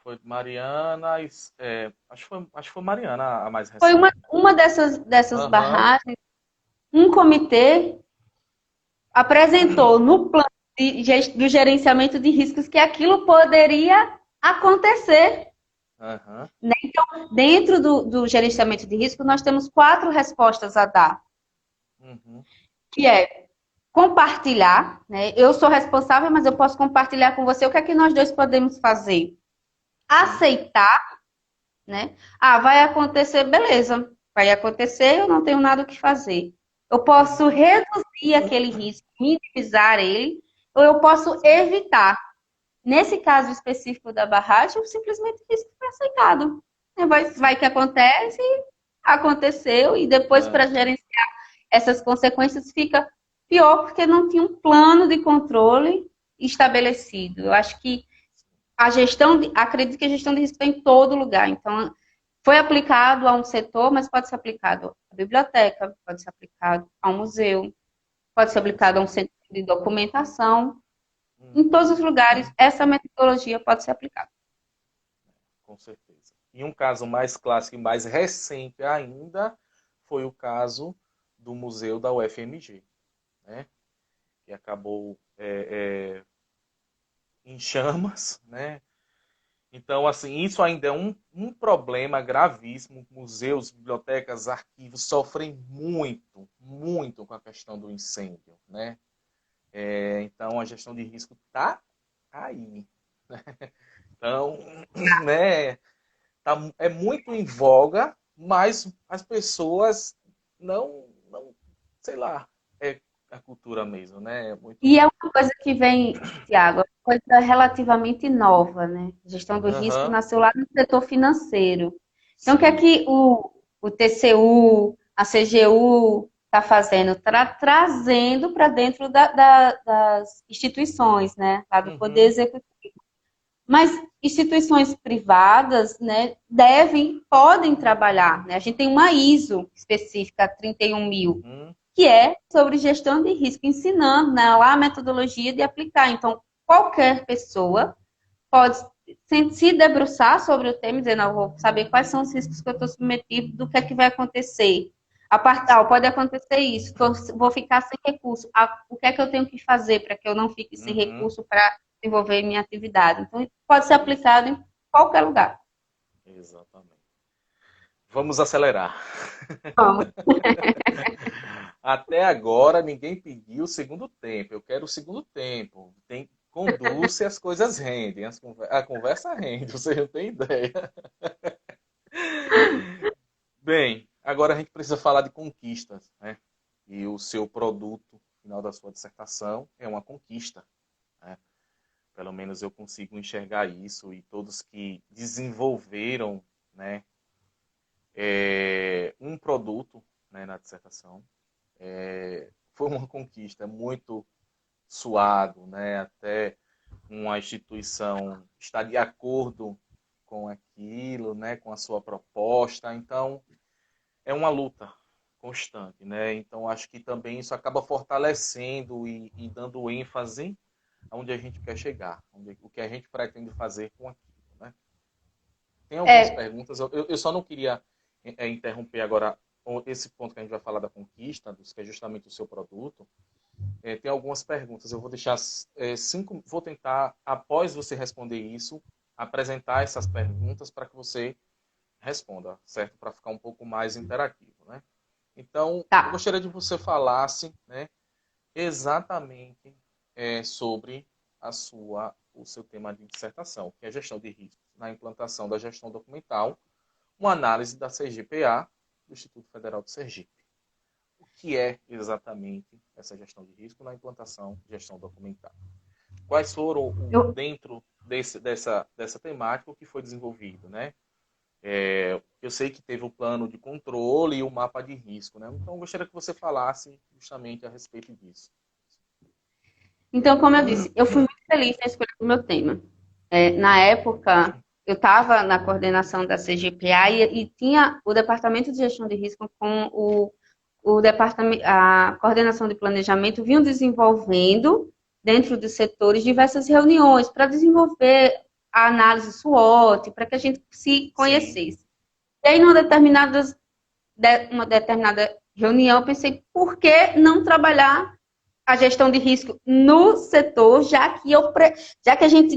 Foi Mariana, acho que foi Mariana a mais Foi recente. uma dessas Aham. barragens. Um comitê apresentou no plano do gerenciamento de riscos que aquilo poderia acontecer. Aham. Então, dentro do gerenciamento de risco, nós temos 4 respostas a dar, Uhum. que é compartilhar, né? Eu sou responsável, mas eu posso compartilhar com você o que é que nós dois podemos fazer. Sim. Aceitar, né? Ah, vai acontecer, beleza. Vai acontecer, eu não tenho nada o que fazer. Eu posso Uhum. reduzir aquele risco, minimizar ele, ou eu posso evitar. Nesse caso específico da barragem, simplesmente o risco foi aceitado. Vai que acontece, aconteceu, e depois para Aham. gerenciar essas consequências fica pior, porque não tinha um plano de controle estabelecido. Eu acho que acredito que a gestão de risco está em todo lugar. Então, foi aplicado a um setor, mas pode ser aplicado à biblioteca, pode ser aplicado a um museu, pode ser Com aplicado a um certeza. centro de documentação. Em Uhum. todos os lugares, essa metodologia pode ser aplicada. Com certeza. E um caso mais clássico e mais recente ainda foi o caso do Museu da UFMG, né? Que acabou em chamas, né? Então, assim, isso ainda é um problema gravíssimo. Museus, bibliotecas, arquivos sofrem muito, muito com a questão do incêndio, né? Então, a gestão de risco está aí. Então, né, é muito em voga, mas as pessoas não sei lá, é a cultura mesmo, né? É E muito. é uma coisa que vem, Tiago, é uma coisa relativamente nova, né? Gestão do risco Aham, nasceu lá no setor financeiro. Então, o que é sim. que o TCU, a CGU está fazendo? Trazendo para dentro das instituições, né? Lá do Poder Uhum, Executivo. Mas instituições privadas, né, podem trabalhar, né? A gente tem uma ISO específica, 31.000, uhum, que é sobre gestão de risco, ensinando, né, lá a metodologia de aplicar. Então, qualquer pessoa pode se debruçar sobre o tema e dizer, não, eu vou saber quais são os riscos que eu estou submetido, do que é que vai acontecer. A parte, pode acontecer isso, vou ficar sem recurso. O que é que eu tenho que fazer para que eu não fique sem uhum. recurso para desenvolver minha atividade? Então, pode ser aplicado em qualquer lugar. Exatamente. Vamos acelerar. Vamos. Até agora ninguém pediu o segundo tempo. Eu quero o segundo tempo. Conduz e as coisas rendem. A conversa rende, você não tem ideia. Bem, agora a gente precisa falar de conquistas, né? E o seu produto final da sua dissertação é uma conquista, né? Pelo menos eu consigo enxergar isso e todos que desenvolveram, né, um produto, né, na dissertação foi uma conquista muito suado, né? Até uma instituição está de acordo com aquilo, né? Com a sua proposta. Então, é uma luta constante, né? Então, acho que também isso acaba fortalecendo e dando ênfase aonde a gente quer chegar, o que a gente pretende fazer com aquilo, né? Tem algumas É, perguntas, eu só não queria interromper agora esse ponto que a gente vai falar da conquista, que é justamente o seu produto. Tem algumas perguntas. Eu vou deixar 5. Vou tentar, após você responder isso, apresentar essas perguntas para que você responda, certo? Para ficar um pouco mais interativo, né? Então, eu tá. gostaria de que você falasse, né? exatamente sobre o seu tema de dissertação, que é gestão de riscos na implantação da gestão documental, uma análise da CGPA, do Instituto Federal de Sergipe. O que é exatamente essa gestão de risco na implantação de gestão documental? Quais foram, dentro dessa temática, o que foi desenvolvido, né? Eu sei que teve o plano de controle e o mapa de risco, né? Então, eu gostaria que você falasse justamente a respeito disso. Então, como eu disse, eu fui muito feliz na escolha do meu tema. Na época, eu estava na coordenação da CGPA e tinha o Departamento de Gestão de Risco com o departamento, a coordenação de planejamento vinham desenvolvendo, dentro dos setores, diversas reuniões para desenvolver a análise SWOT, para que a gente se conhecesse. Sim. E aí, uma determinada reunião, eu pensei, por que não trabalhar a gestão de risco no setor, já que a gente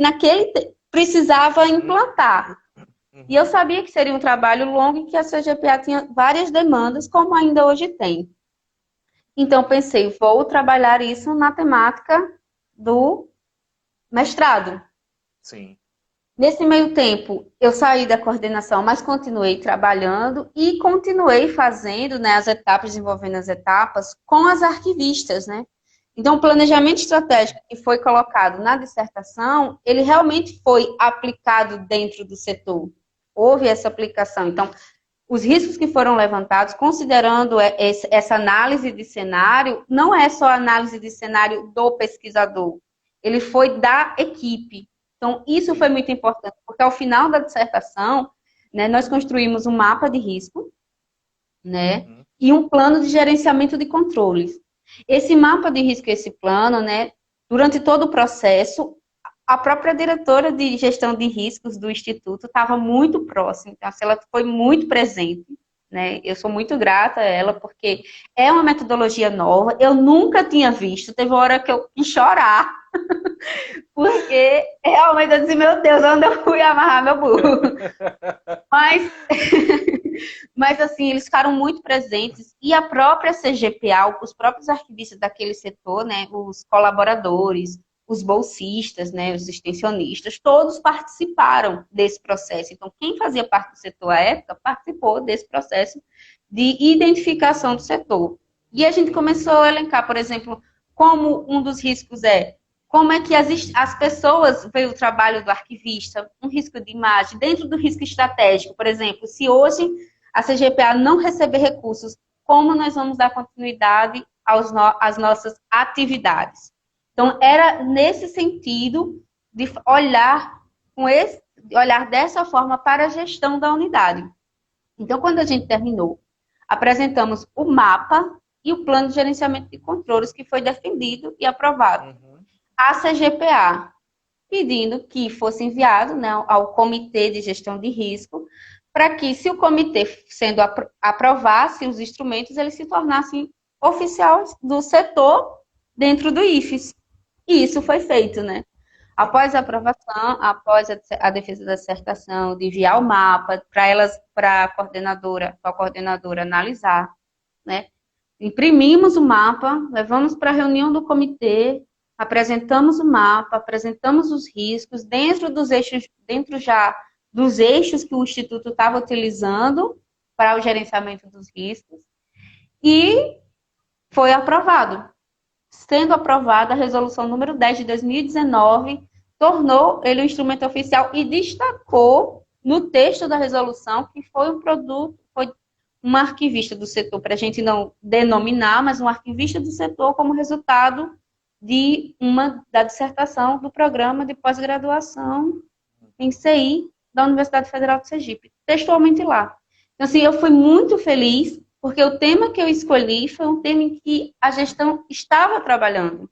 precisava implantar. E eu sabia que seria um trabalho longo e que a CGPA tinha várias demandas, como ainda hoje tem. Então, pensei, vou trabalhar isso na temática do mestrado. Sim. Nesse meio tempo, eu saí da coordenação, mas continuei trabalhando e continuei fazendo, né, as etapas, desenvolvendo as etapas com as arquivistas, né? Então, o planejamento estratégico que foi colocado na dissertação, ele realmente foi aplicado dentro do setor. Houve essa aplicação. Então, os riscos que foram levantados, considerando essa análise de cenário, não é só a análise de cenário do pesquisador, ele foi da equipe. Então, isso foi muito importante, porque ao final da dissertação, né, nós construímos um mapa de risco, né, e um plano de gerenciamento de controles. Esse mapa de risco, esse plano, né, durante todo o processo, a própria diretora de gestão de riscos do Instituto estava muito próxima, então ela foi muito presente, né? Eu sou muito grata a ela, porque é uma metodologia nova, eu nunca tinha visto, teve uma hora que eu quis chorar, porque realmente eu disse, meu Deus, onde eu fui amarrar meu burro? Mas assim, eles ficaram muito presentes e a própria CGPA, os próprios arquivistas daquele setor, né, os colaboradores, os bolsistas, né, os extensionistas, todos participaram desse processo. Então, quem fazia parte do setor à época participou desse processo de identificação do setor. E a gente começou a elencar, por exemplo, como um dos riscos como é que as pessoas veem o trabalho do arquivista, um risco de imagem, dentro do risco estratégico, por exemplo, se hoje a CGPA não receber recursos, como nós vamos dar continuidade às nossas atividades? Então, era nesse sentido de olhar dessa forma para a gestão da unidade. Então, quando a gente terminou, apresentamos o mapa e o plano de gerenciamento de controles que foi defendido e aprovado. A CGPA, pedindo que fosse enviado, né, ao Comitê de Gestão de Risco, para que, se o comitê sendo aprovasse os instrumentos, eles se tornassem oficiais do setor dentro do IFES. E isso foi feito, né? Após a aprovação, após a defesa da dissertação, de enviar o mapa para a coordenadora analisar, né? Imprimimos o mapa, levamos para a reunião do comitê, apresentamos o mapa, apresentamos os riscos dentro já dos eixos que o Instituto estava utilizando para o gerenciamento dos riscos e foi aprovado. Sendo aprovada a resolução número 10 de 2019, tornou ele um instrumento oficial e destacou no texto da resolução que foi um produto, foi um arquivista do setor, para a gente não denominar, mas um arquivista do setor como resultado da dissertação do programa de pós-graduação em CI da Universidade Federal de Sergipe, textualmente lá. Então, assim, eu fui muito feliz, porque o tema que eu escolhi foi um tema em que a gestão estava trabalhando.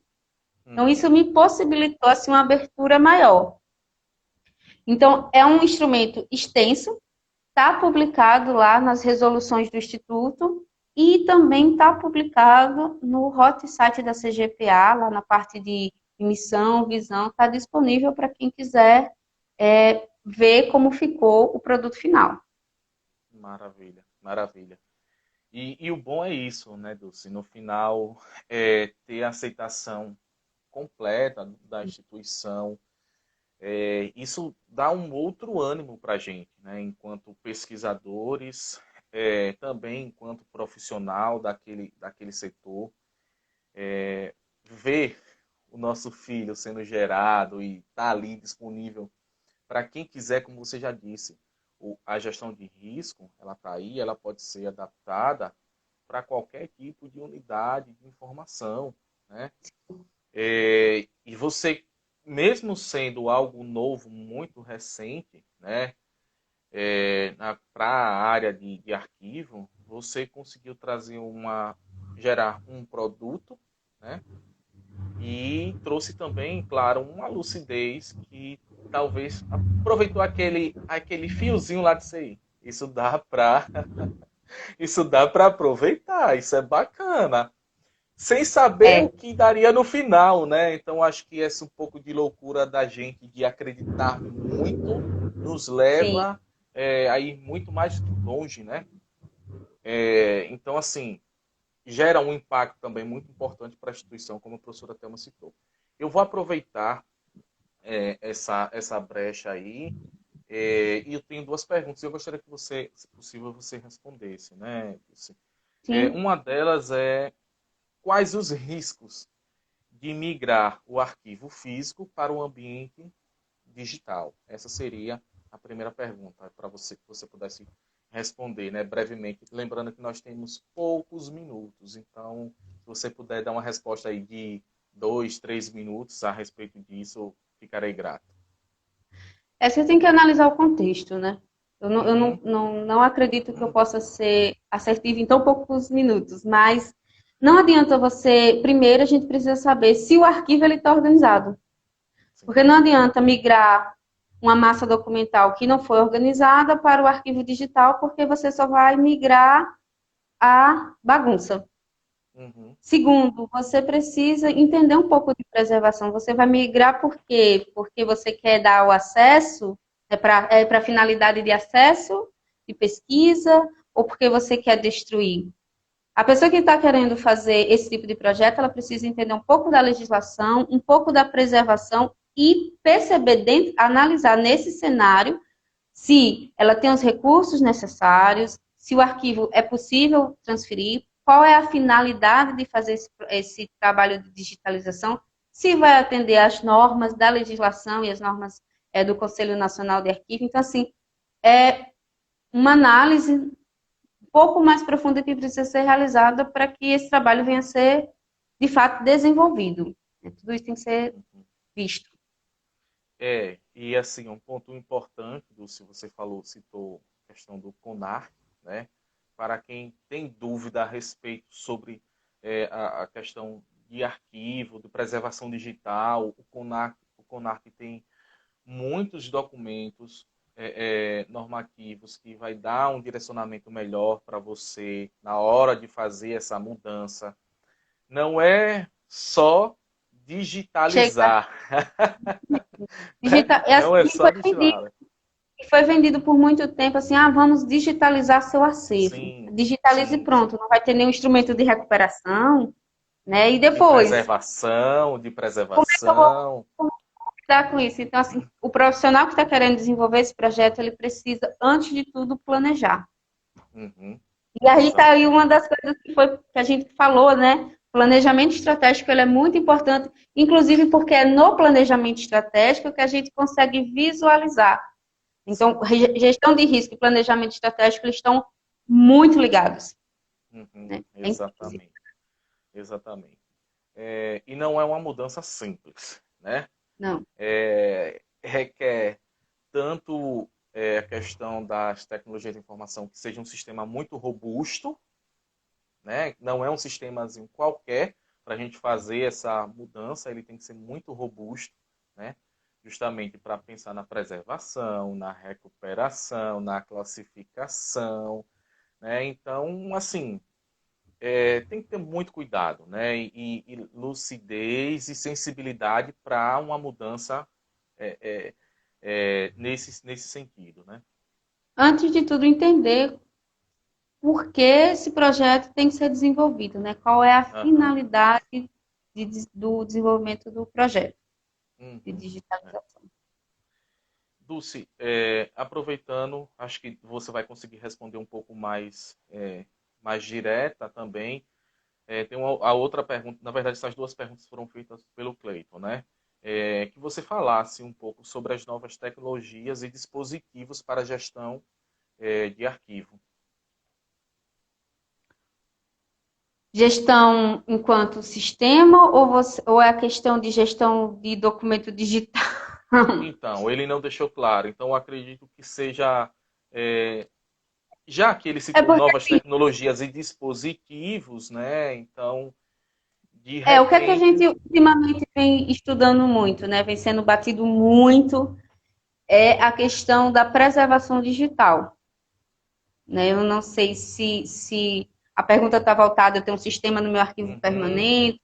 Então, isso me possibilitou, assim, uma abertura maior. Então, é um instrumento extenso, está publicado lá nas resoluções do Instituto e também está publicado no hot site da CGPA, lá na parte de missão, visão, está disponível para quem quiser ver como ficou o produto final. Maravilha, maravilha. E o bom é isso, né, Dulce? No final, ter a aceitação completa da instituição. Isso dá um outro ânimo para a gente, né, enquanto pesquisadores, também enquanto profissional daquele setor. Ver o nosso filho sendo gerado e tá ali disponível para quem quiser, como você já disse, a gestão de risco, ela está aí, ela pode ser adaptada para qualquer tipo de unidade de informação, né? E você, mesmo sendo algo novo, muito recente, né? Para a área de arquivo, você conseguiu gerar um produto, né? E trouxe também, claro, uma lucidez que talvez aproveitou aquele fiozinho lá de CI. Isso dá para aproveitar, isso é bacana. Sem saber o É, que daria no final, né? Então acho que essa um pouco de loucura da gente de acreditar muito nos sim. leva a ir muito mais longe, né? Então, assim, gera um impacto também muito importante para a instituição, como a professora Thelma citou. Eu vou aproveitar essa brecha aí, e eu tenho duas perguntas. Eu gostaria que você, se possível, você respondesse, né? Sim. Uma delas é quais os riscos de migrar o arquivo físico para o ambiente digital? Essa seria a primeira pergunta para você, que você pudesse responder, né, brevemente, lembrando que nós temos poucos minutos, então se você puder dar uma resposta aí de 2, 3 minutos a respeito disso, ficarei grato. É, você tem que analisar o contexto, né? Uhum, Não acredito que eu possa ser assertiva em tão poucos minutos, mas não adianta você. Primeiro, a gente precisa saber se o arquivo está organizado. sim. Porque não adianta migrar uma massa documental que não foi organizada para o arquivo digital, porque você só vai migrar a bagunça. Uhum, Segundo, você precisa entender um pouco de preservação. Você vai migrar por quê? Porque você quer dar o acesso, para finalidade de acesso, de pesquisa, ou porque você quer destruir? A pessoa que está querendo fazer esse tipo de projeto, ela precisa entender um pouco da legislação, um pouco da preservação e perceber dentro, analisar nesse cenário se ela tem os recursos necessários, se o arquivo é possível transferir, qual é a finalidade de fazer esse trabalho de digitalização, se vai atender às normas da legislação e as normas do Conselho Nacional de Arquivo. Então, assim, é uma análise um pouco mais profunda que precisa ser realizada para que esse trabalho venha a ser, de fato, desenvolvido. Tudo isso tem que ser uhum. visto. E assim, um ponto importante, se você citou a questão do CONAR, né? Para quem tem dúvida a respeito sobre a questão de arquivo, de preservação digital, o CONAR que tem muitos documentos normativos que vai dar um direcionamento melhor para você na hora de fazer essa mudança. Não é só Chega, digitalizar, né? digital, é assim, Não é só digitalizar. foi vendido por muito tempo assim, vamos digitalizar seu acervo. Sim, Digitalize e sim, pronto, sim. não vai ter nenhum instrumento de recuperação, né? E De depois, preservação, de como é que eu vou preservação. lidar com isso? Então, assim, o profissional que está querendo desenvolver esse projeto, ele precisa, antes de tudo, planejar. Uhum, E aí está aí uma exatamente. das coisas que a gente falou, né? Planejamento estratégico ele é muito importante, inclusive porque é no planejamento estratégico que a gente consegue visualizar. Então, Sim. gestão de risco e planejamento estratégico eles estão muito ligados. Uhum, Né? É incrível. exatamente. Exatamente. E não é uma mudança simples, né? Não, Requer tanto a questão das tecnologias de informação que seja um sistema muito robusto, né? Não é um sistemazinho qualquer para a gente fazer essa mudança, ele tem que ser muito robusto, né? Justamente para pensar na preservação, na recuperação, na classificação, né? Então, assim, tem que ter muito cuidado, né? E lucidez e sensibilidade para uma mudança é, é, nesse sentido, né? antes de tudo, entender por que esse projeto tem que ser desenvolvido, né? Qual é a Aham. finalidade do desenvolvimento do projeto de Uhum. É. digitalização. Dulce, aproveitando, acho que você vai conseguir responder um pouco mais direta também. Tem a outra pergunta, na verdade, essas duas perguntas foram feitas pelo Cleiton, né? Que você falasse um pouco sobre as novas tecnologias e dispositivos para a gestão de arquivo. Gestão enquanto sistema ou é a questão de gestão de documento digital? Então, ele não deixou claro. Então, eu acredito que seja, é, já que ele É citou porque novas tecnologias e dispositivos, né? Então, de o que é que a repente, gente ultimamente vem estudando muito, né? Vem sendo batido muito é a questão da preservação digital, né? Eu não sei se a pergunta está voltada, eu tenho um sistema no meu arquivo uhum, permanente,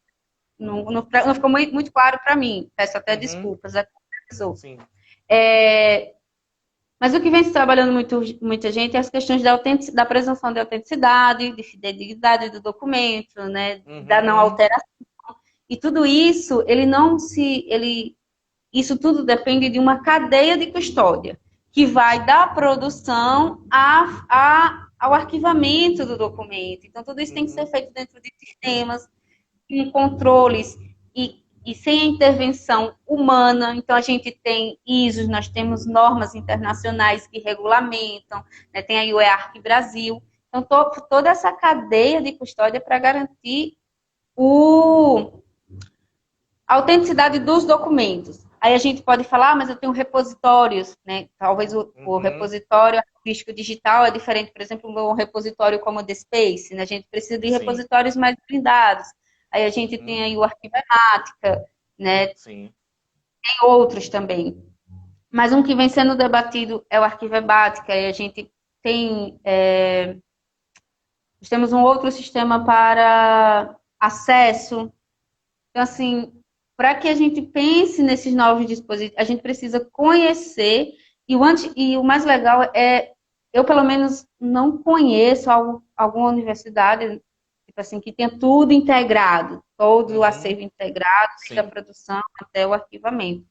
não ficou muito claro para mim, peço até uhum, desculpas. Pessoa. sim, Mas o que vem se trabalhando muita gente é as questões da presunção de autenticidade, de fidelidade do documento, né? Da não uhum, alteração. E tudo isso, isso tudo depende de uma cadeia de custódia, que vai da produção ao arquivamento do documento. Então, tudo isso tem que ser uhum, feito dentro de sistemas, com controles e sem a intervenção humana. Então, a gente tem ISOs, nós temos normas internacionais que regulamentam, né? Tem a UEARC Brasil. Então, toda essa cadeia de custódia para garantir o a autenticidade dos documentos. Aí a gente pode falar, mas eu tenho repositórios, né? Talvez o uhum, repositório artístico digital é diferente, por exemplo, um repositório como o The Space, né? A gente precisa de sim, repositórios mais blindados. Aí a gente uhum, tem aí o Arquivemática, né? sim, Tem outros também. Mas um que vem sendo debatido é o Arquivemática, e a gente tem, nós temos um outro sistema para acesso. Então, assim, para que a gente pense nesses novos dispositivos, a gente precisa conhecer, e o mais legal é, eu pelo menos não conheço alguma universidade tipo assim, que tenha tudo integrado, todo o uhum, acervo integrado, desde a sim, produção até o arquivamento.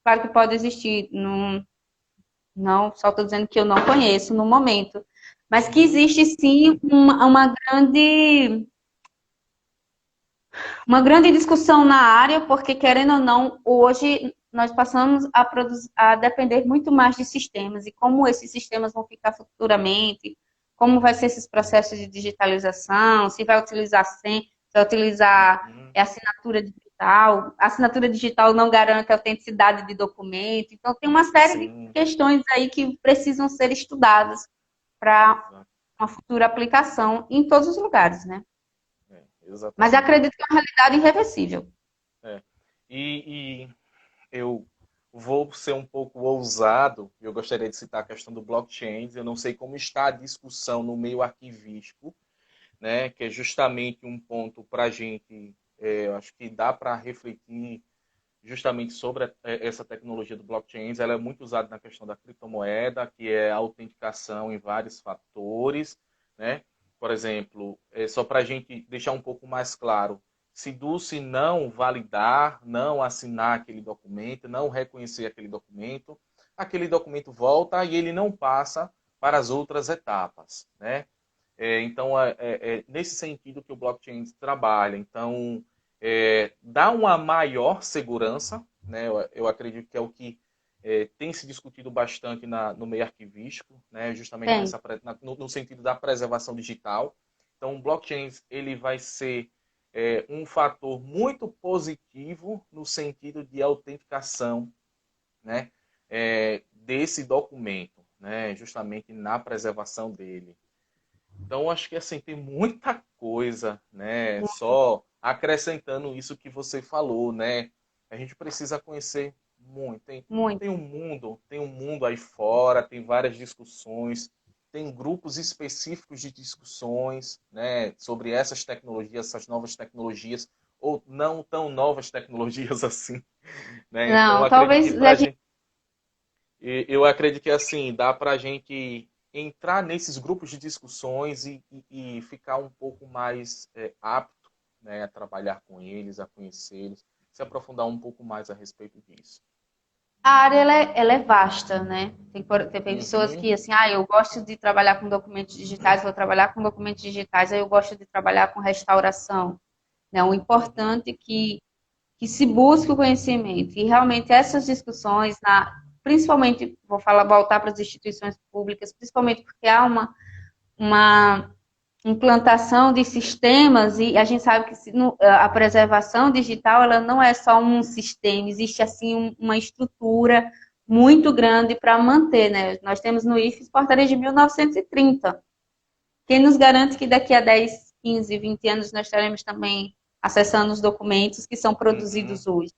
Claro que pode existir, não só estou dizendo que eu não conheço no momento, mas que uhum, existe sim uma grande discussão na área, porque, querendo ou não, hoje nós passamos a depender muito mais de sistemas e como esses sistemas vão ficar futuramente, como vai ser esses processos de digitalização, se vai utilizar SEM, se vai utilizar uhum, assinatura digital. A assinatura digital não garante a autenticidade de documento. Então, tem uma série de sim, questões aí que precisam ser estudadas para exato, uma futura aplicação em todos os lugares, né? Mas exatamente. acredito que é uma realidade irreversível. É. E eu vou ser um pouco ousado, eu gostaria de citar a questão do blockchain, eu não sei como está a discussão no meio arquivístico, né, que é justamente um ponto para a gente, eu acho que dá para refletir justamente sobre essa tecnologia do blockchain. Ela é muito usada na questão da criptomoeda, que é a autenticação em vários fatores, né? Por exemplo, só para a gente deixar um pouco mais claro, se Dulce não validar, não assinar aquele documento, não reconhecer aquele documento volta e ele não passa para as outras etapas, né? Então, nesse sentido que o blockchain trabalha. Então, dá uma maior segurança, né? Eu acredito que é o que tem se discutido bastante no meio arquivístico, né? Justamente Tem. no sentido da preservação digital. Então, o blockchain ele vai ser um fator muito positivo no sentido de autenticação, né? Desse documento, né? Justamente na preservação dele. Então, acho que assim, tem muita coisa, né? Só acrescentando isso que você falou, né? A gente precisa conhecer muito. Muito. Tem um mundo aí fora, tem várias discussões, tem grupos específicos de discussões, né, sobre essas tecnologias, essas novas tecnologias, ou não tão novas tecnologias assim, né? Então, Não, acredito que talvez para a a gente. gente, eu acredito que assim, dá para a gente. entrar nesses grupos de discussões e ficar um pouco mais apto, né, a trabalhar com eles, a conhecê-los, se aprofundar um pouco mais a respeito disso. A área ela é vasta, né? Tem pessoas Uhum, que, assim, eu gosto de trabalhar com documentos digitais, vou trabalhar com documentos digitais, aí eu gosto de trabalhar com restauração. Né? O uhum, importante é que se busque o conhecimento. E realmente essas discussões, principalmente, voltar para as instituições públicas, principalmente porque há uma implantação de sistemas e a gente sabe que a preservação digital ela não é só um sistema, existe assim uma estrutura muito grande para manter, né? Nós temos no IFES portaria de 1930. Quem nos garante que daqui a 10, 15, 20 anos nós estaremos também acessando os documentos que são uhum, produzidos hoje?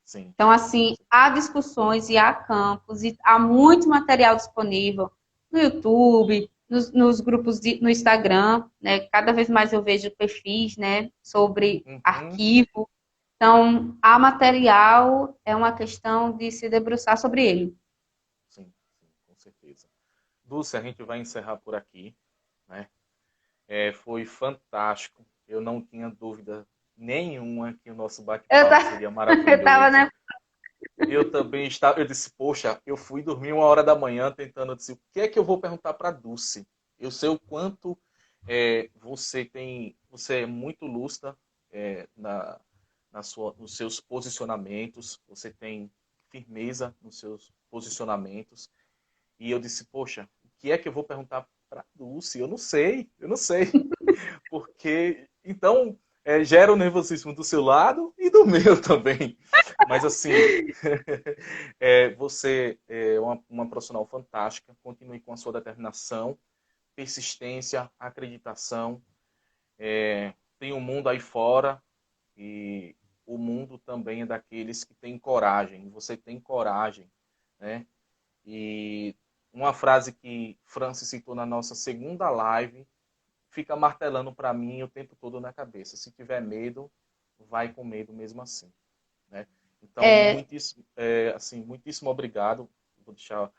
sim, Então, assim, há discussões e há campos e há muito material disponível no YouTube, nos grupos no Instagram, né? Cada vez mais eu vejo perfis, né, sobre uhum, arquivo. Então, há material, é uma questão de se debruçar sobre ele. sim, sim, com certeza. Dulce, a gente vai encerrar por aqui, né? Foi fantástico. Eu não tinha dúvida nenhuma que o nosso Eu, bate-papo tá, seria eu tava, maravilhoso. né? Eu também estava, eu disse, poxa, eu fui dormir 1 hora da manhã tentando, eu disse, o que é que eu vou perguntar para Dulce? Eu sei o quanto você é muito lúcida nos seus posicionamentos, você tem firmeza nos seus posicionamentos. E eu disse, poxa, o que é que eu vou perguntar para Dulce? Eu não sei. Porque, então, gera o nervosismo do seu lado e do meu também. Mas, assim, você é uma profissional fantástica. Continue com a sua determinação, persistência, acreditação. Tem um mundo aí fora e o mundo também é daqueles que têm coragem. Você tem coragem, né? E uma frase que Francis citou na nossa segunda live fica martelando para mim o tempo todo na cabeça. Se tiver medo, vai com medo mesmo assim, né? Então, É, muitíssimo obrigado. Vou deixar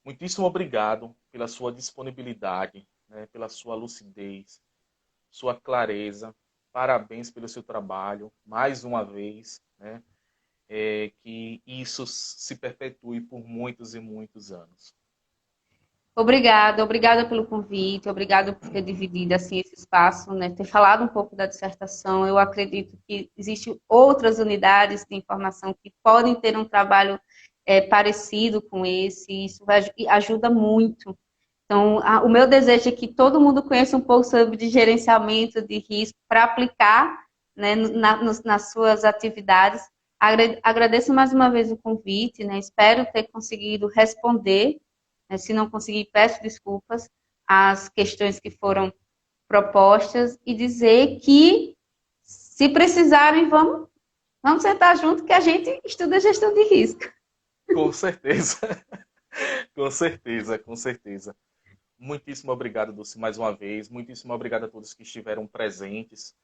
muitíssimo obrigado pela sua disponibilidade, né? Pela sua lucidez, sua clareza. Parabéns pelo seu trabalho, mais uma vez, né? Que isso se perpetue por muitos e muitos anos. obrigada pelo convite, obrigada por ter dividido assim esse espaço, né, ter falado um pouco da dissertação. Eu acredito que existem outras unidades de informação que podem ter um trabalho parecido com esse, e isso ajuda muito. Então, o meu desejo é que todo mundo conheça um pouco sobre gerenciamento de risco para aplicar, né, nas suas atividades. Agradeço mais uma vez o convite, né, espero ter conseguido responder, né, se não conseguir, peço desculpas, as questões que foram propostas e dizer que, se precisarem, vamos sentar junto que a gente estuda gestão de risco. Com certeza, com certeza, com certeza. Muitíssimo obrigado, Dulce, mais uma vez. Muitíssimo obrigado a todos que estiveram presentes.